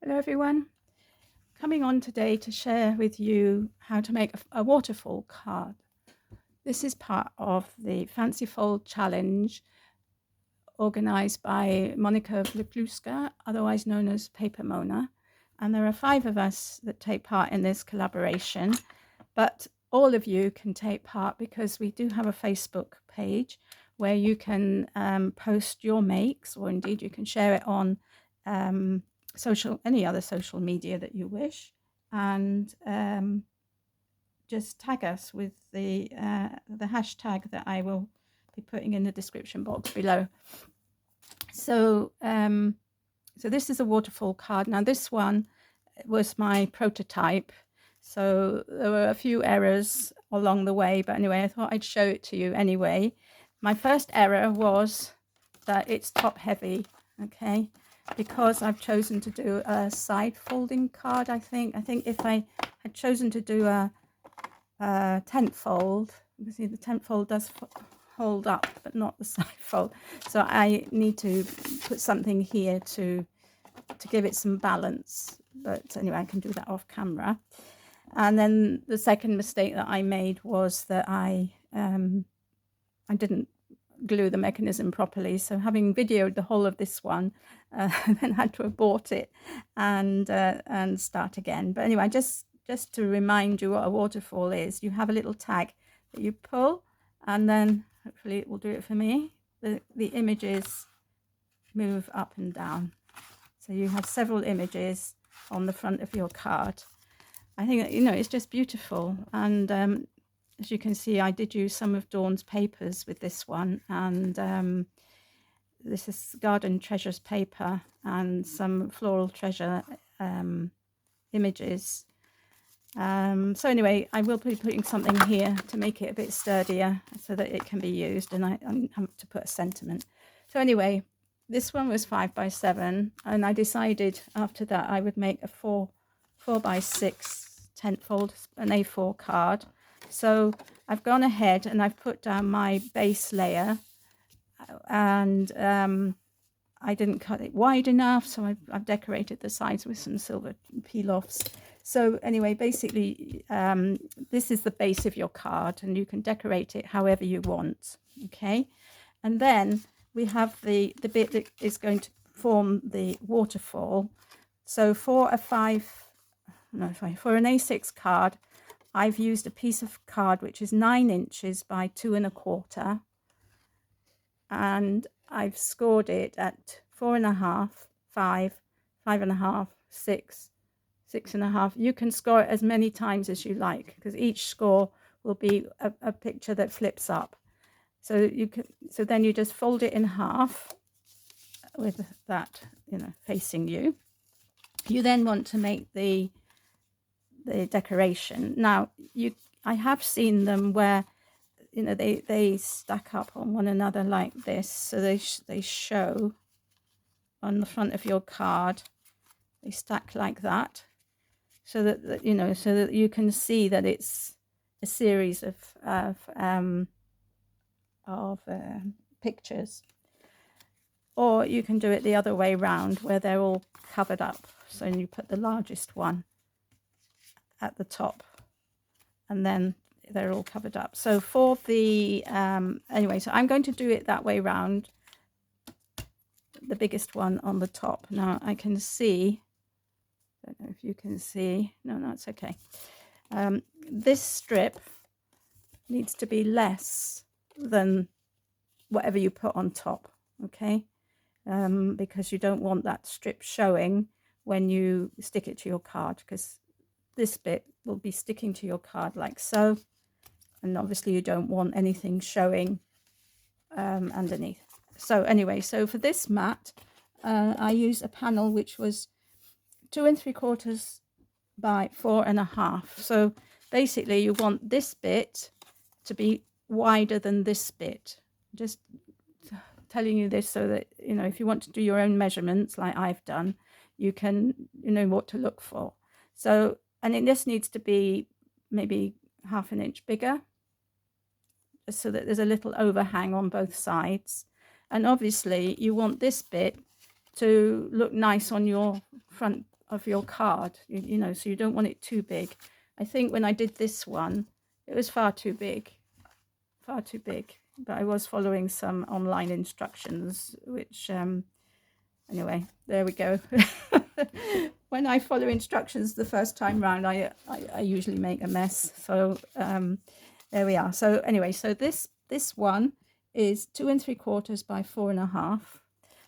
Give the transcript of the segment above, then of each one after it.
Hello everyone, coming on today to share with you how to make a waterfall card. This is part of the Fancy Fold Challenge organized by Monica Wlipluska, otherwise known as Paper Mona. And there are 5 of us that take part in this collaboration, but all of you can take part because we do have a Facebook page where you can post your makes, or indeed you can share it on any other social media that you wish, and just tag us with the hashtag that I will be putting in the description box below. So so this is a waterfall card. Now this one was my prototype, so there were a few errors along the way, but anyway, I thought I'd show it to you anyway. My first error was that it's top heavy, okay, because I've chosen to do a side folding card. I think if I had chosen to do a tent fold, you can see the tent fold does hold up, but not the side fold. So I need to put something here to give it some balance. But anyway, I can do that off camera. And then the second mistake that I made was that I didn't glue the mechanism properly. So having videoed the whole of this one, then had to abort it and start again. But anyway, just to remind you what a waterfall is, you have a little tag that you pull, and then hopefully it will do it for me. The images move up and down. So you have several images on the front of your card. I think, it's just beautiful. And as you can see, I did use some of Dawn's papers with this one. And this is Garden Treasures paper and some Floral Treasure images. So anyway, I will be putting something here to make it a bit sturdier so that it can be used, and I have to put a sentiment. So anyway, this one was 5 by 7, and I decided after that I would make a 4 by 6 tent fold, an A4 card. So I've gone ahead and I've put down my base layer, and I didn't cut it wide enough, so I've decorated the sides with some silver peel-offs. So anyway, basically, this is the base of your card, and you can decorate it however you want, okay? And then we have the bit that is going to form the waterfall. So for an A6 card, I've used a piece of card which is 9 inches by 2 1/4, and I've scored it at 4.5, 5, 5.5, 6, 6.5. You can score it as many times as you like, because each score will be a picture that flips up. So then you just fold it in half with that, facing you. You then want to make the decoration. Now, I have seen them where they stack up on one another like this, so they show on the front of your card. They stack like that, so that you can see that it's a series of pictures. Or you can do it the other way round, where they're all covered up. So you put the largest one at the top, and then they're all covered up. So for the anyway, so I'm going to do it that way round, the biggest one on the top. Now I can see, I don't know if you can see, no, it's okay. This strip needs to be less than whatever you put on top, okay? Because you don't want that strip showing when you stick it to your card, because this bit will be sticking to your card like so, and obviously you don't want anything showing underneath. So anyway, so for this mat, I used a panel which was 2 3/4 by 4.5. So basically you want this bit to be wider than this bit. Just telling you this so that, if you want to do your own measurements like I've done, you can, know what to look for. So, and this needs to be maybe 1/2 inch bigger, so that there's a little overhang on both sides. And obviously you want this bit to look nice on your front of your card, you know, so you don't want it too big. I think when I did this one, it was far too big, but I was following some online instructions, which anyway, there we go. When I follow instructions the first time round, I usually make a mess. So there we are. So anyway, so this one is 2 3/4 by 4 1/2,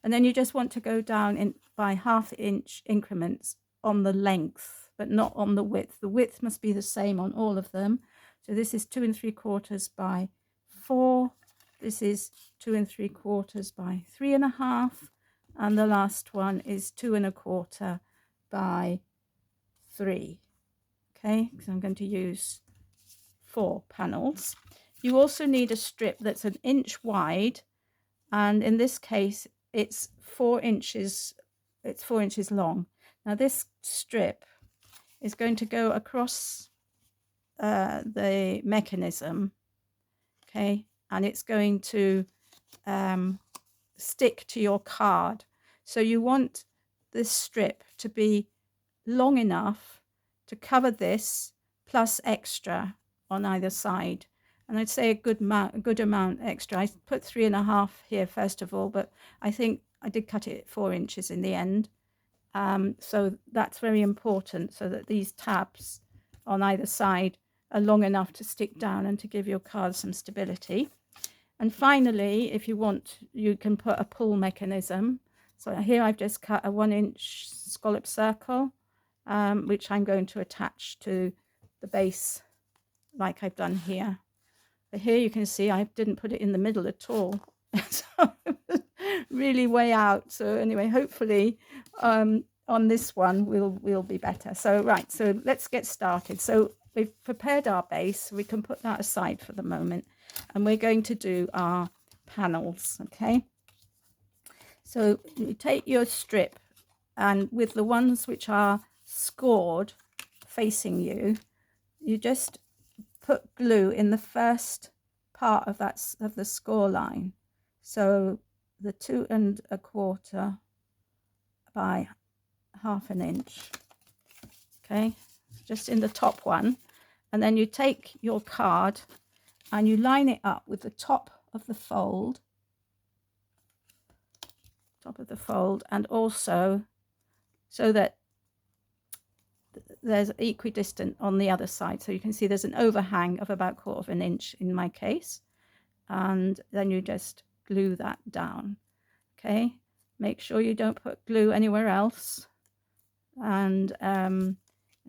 and then you just want to go down in by 1/2 inch increments on the length, but not on the width. The width must be the same on all of them. So this is 2 3/4 by 4. This is 2 3/4 by 3 1/2, and the last one is 2 1/4 by 3. Okay, so I'm going to use 4 panels. You also need a strip that's 1 inch wide, and in this case it's 4 inches. It's 4 inches long. Now this strip is going to go across the mechanism, okay, and it's going to stick to your card. So you want this strip to be long enough to cover this plus extra on either side, and I'd say a good amount extra. I put 3 1/2 here first of all, but I think I did cut it at 4 inches in the end. So that's very important, so that these tabs on either side are long enough to stick down and to give your card some stability. And finally, if you want, you can put a pull mechanism. So here I've just cut a 1 inch scallop circle, which I'm going to attach to the base like I've done here. But here you can see I didn't put it in the middle at all. So it was really way out. So anyway, hopefully on this one we'll be better. So right, so let's get started. So we've prepared our base. We can put that aside for the moment, and we're going to do our panels. Okay, so you take your strip, and with the ones which are scored facing you, you just put glue in the first part of the score line. So the 2 1/4 by 1/2 inch, okay, just in the top one, and then you take your card and you line it up with the top of the fold, and also so that there's equidistant on the other side. So you can see there's an overhang of about 1/4 inch in my case, and then you just glue that down. Okay, make sure you don't put glue anywhere else. And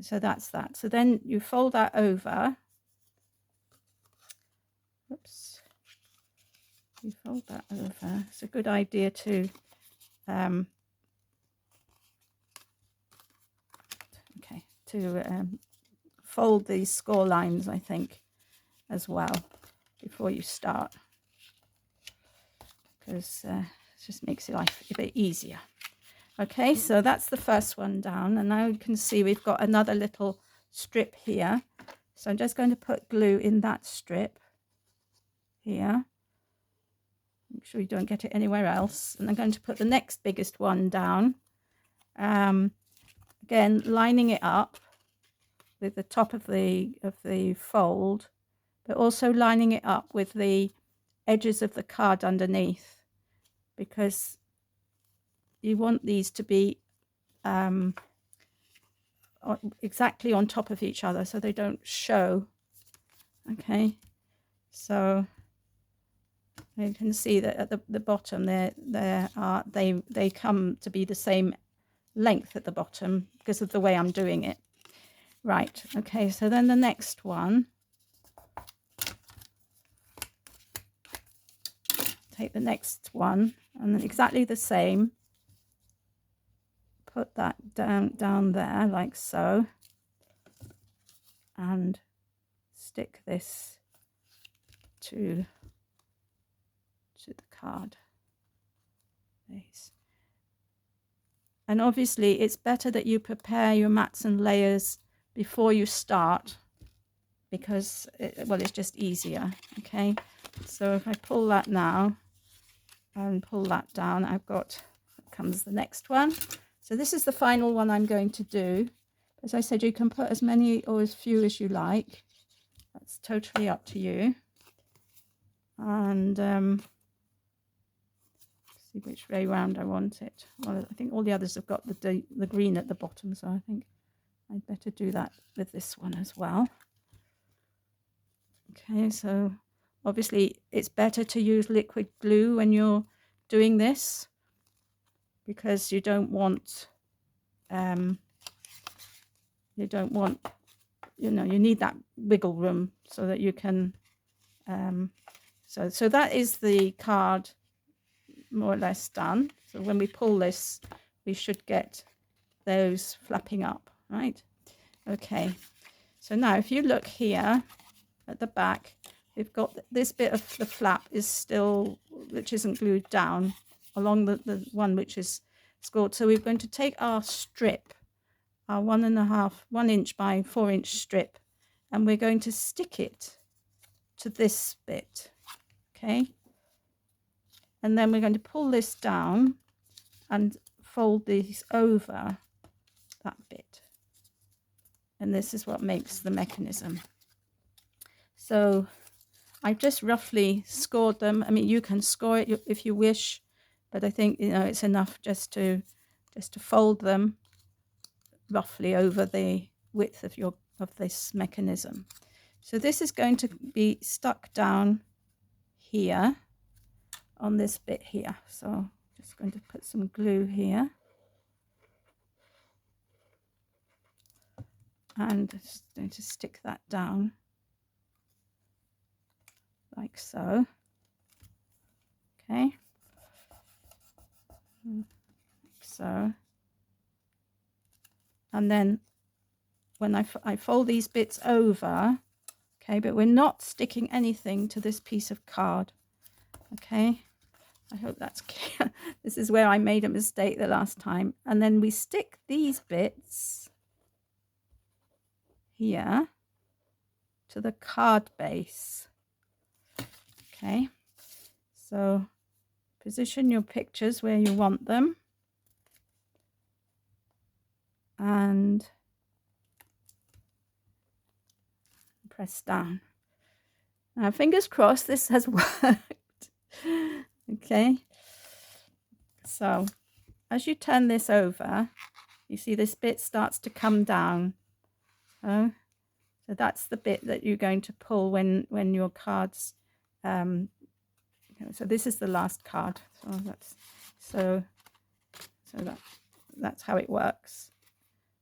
so that's that. So then you fold that over. Oops. You fold that over. It's a good idea to fold these score lines, I think, as well before you start, because it just makes your life a bit easier. Okay, so that's the first one down, and now you can see we've got another little strip here. So I'm just going to put glue in that strip here. Make sure you don't get it anywhere else. And I'm going to put the next biggest one down. Again, lining it up with the top of the fold, but also lining it up with the edges of the card underneath, because you want these to be exactly on top of each other so they don't show. Okay, so you can see that at the bottom they come to be the same length at the bottom because of the way I'm doing it. Right, okay, so then the next one, take the next one and exactly the same, put that down there like so, and stick this to the card base. And obviously it's better that you prepare your mats and layers before you start, because it's just easier. Okay, so if I pull that now and pull that down, I've got, comes the next one. So this is the final one I'm going to do. As I said, you can put as many or as few as you like. That's totally up to you. And see which way round I want it. Well, I think all the others have got the green at the bottom, so I think I'd better do that with this one as well. Okay, so obviously it's better to use liquid glue when you're doing this, because you don't want, you need that wiggle room so that you can, so that is the card more or less done. So when we pull this, we should get those flapping up, right? Okay, so now if you look here at the back, we've got this bit of the flap is still, which isn't glued down, along the one which is scored. So we're going to take our strip, our 1 inch by 4 inch strip, and we're going to stick it to this bit, okay? And then we're going to pull this down and fold these over that bit. And this is what makes the mechanism. So I've just roughly scored them. I mean, you can score it if you wish, but I think, it's enough just to fold them roughly over the width of this mechanism. So this is going to be stuck down here on this bit here. So just going to put some glue here. And just going to stick that down like so. Okay. Like so. And then when I fold these bits over, okay, but we're not sticking anything to this piece of card. Okay. I hope that's clear. This is where I made a mistake the last time. And then we stick these bits here to the card base. Okay, so position your pictures where you want them and press down. Now, fingers crossed this has worked. Okay, so as you turn this over, you see this bit starts to come down. So that's the bit that you're going to pull when your cards, so this is the last card. So that's how it works.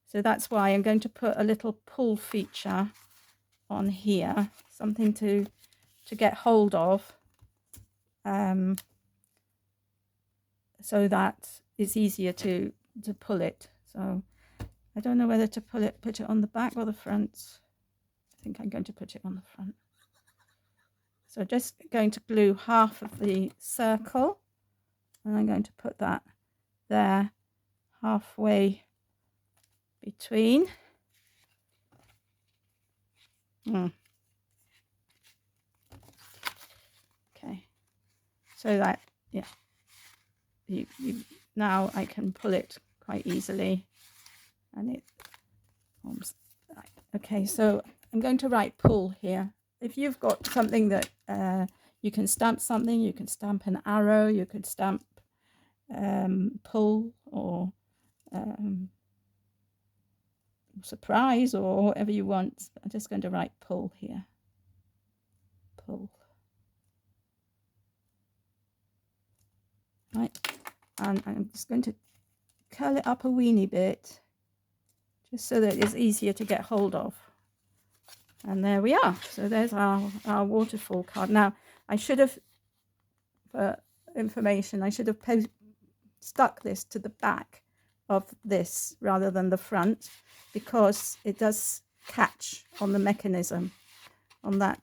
So that's why I'm going to put a little pull feature on here, something to get hold of, so that it's easier to pull it. So I don't know whether to put it on the back or the front. I think I'm going to put it on the front. So just going to glue half of the circle, and I'm going to put that there halfway between. Okay, so that, yeah, you now I can pull it quite easily, and it forms. Okay, so I'm going to write pull here. If you've got something that you can stamp something, you can stamp an arrow, you could stamp pull or surprise or whatever you want. I'm just going to write pull here. Pull. Right, and I'm just going to curl it up a weeny bit, just so that it's easier to get hold of. And there we are. So there's our waterfall card. Now, I should have, for information, I should have stuck this to the back of this rather than the front, because it does catch on the mechanism, on that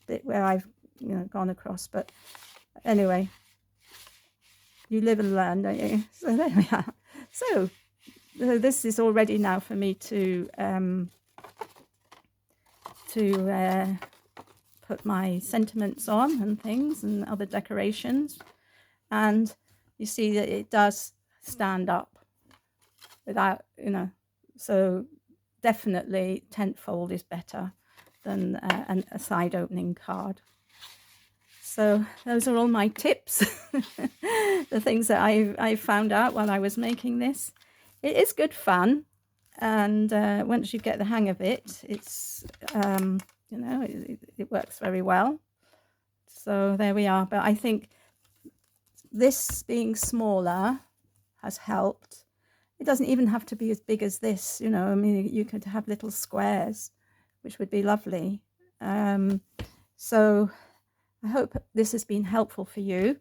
bit where I've gone across. But anyway, you live and learn, don't you? So there we are. So this is all ready now for me to put my sentiments on and things and other decorations. And you see that it does stand up without, so definitely tent fold is better than a side opening card. So those are all my tips, the things that I found out while I was making this. It is good fun, and once you get the hang of it, it's it works very well. So there we are. But I think this being smaller has helped. It doesn't even have to be as big as this, I mean, you could have little squares, which would be lovely. So I hope this has been helpful for you.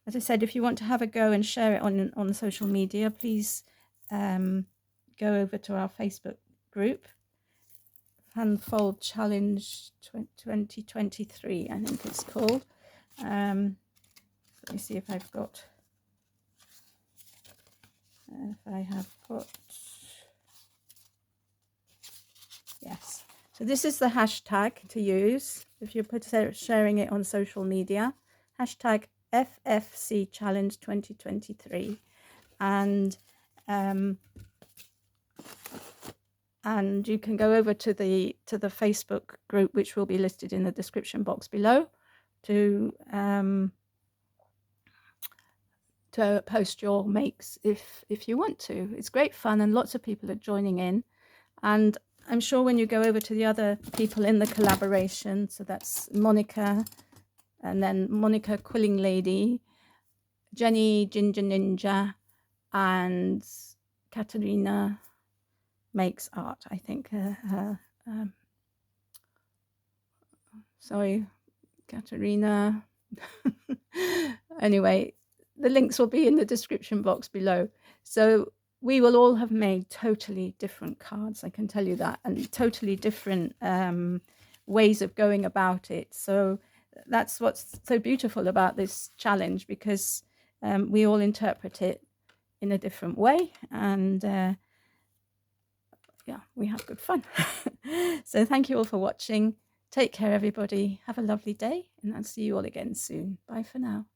As I said, if you want to have a go and share it on social media, please go over to our Facebook group, Handfold Challenge 2023, I think it's called. Let me see if I've got, yes. So this is the hashtag to use if you're sharing it on social media, hashtag FFC Challenge 2023. And you can go over to the Facebook group, which will be listed in the description box below, to post your makes if you want to. It's great fun, and lots of people are joining in. And I'm sure when you go over to the other people in the collaboration, so that's Monica, and then Monica Quilling Lady, Jenny Ginger Ninja, and Katerina Makes Art, I think. Sorry, Katerina. Anyway, the links will be in the description box below. So we will all have made totally different cards, I can tell you that, and totally different ways of going about it. So that's what's so beautiful about this challenge, because we all interpret it in a different way, and yeah, we have good fun. So thank you all for watching. Take care, everybody. Have a lovely day, and I'll see you all again soon. Bye for now.